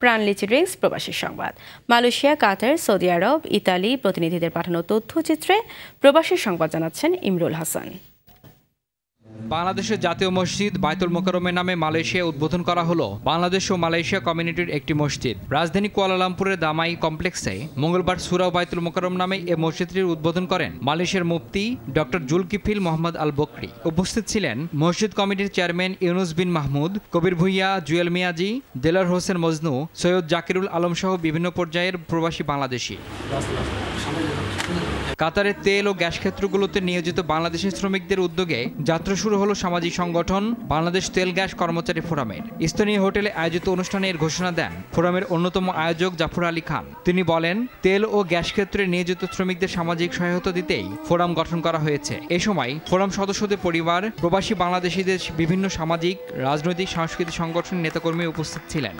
প্রাণলিচি drinks প্রবাসী সংবাদ। Malaysia, কাতার, Saudi আরব, Italy প্রতিনিধিদের পাঠানো তথ্যচিত্রে প্রবাসী সংবাদ জানাচ্ছেন ইমরুল হাসান। বাংলাদেশের জাতীয় মসজিদ বায়তুল মোকাররমের নামে মালয়েশিয়া উদ্বোধন করা হলো বাংলাদেশ ও মালয়েশিয়া কমিউনিটির একটি মসজিদ। রাজধানী কুয়ালালামপুরের দামাই কমপ্লেক্সে মঙ্গলবার সূরা বায়তুল মোকাররম নামে এ মসজিদটির উদ্বোধন করেন মালয়েশিয়ার মুফতি ডক্টর জুলকিফিল মোহাম্মদ আল বকরি। উপস্থিত ছিলেন মসজিদ কমিটির চেয়ারম্যান ইউনুস বিন মাহমুদ, কবির ভুইয়া, জুয়েল মিয়াজি, দেলার হোসেন মজনু, সৈয়দ জাকিরুল আলম সহ বিভিন্ন পর্যায়ের প্রবাসী বাংলাদেশি। কাতারের তেল ও গ্যাস ক্ষেত্রগুলোতে নিয়োজিত বাংলাদেশি শ্রমিকদের উদ্যোগে যাত্রা শুরু হলো সামাজিক সংগঠন বাংলাদেশ তেল গ্যাস কর্মচারী ফোরামের। স্থানীয় হোটেলে আয়োজিত অনুষ্ঠানে এর ঘোষণা দেন ফোরামের অন্যতম আয়োজক জাফর আলী খান। তিনি বলেন, তেল ও গ্যাস ক্ষেত্রে নিয়োজিত শ্রমিকদের সামাজিক সহায়তা দিতেই ফোরাম গঠন করা হয়েছে। এ সময় ফোরাম সদস্যদের পরিবার, প্রবাসী বাংলাদেশিদের বিভিন্ন সামাজিক, রাজনৈতিক, সাংস্কৃতিক সংগঠনের নেতাকর্মী উপস্থিত ছিলেন।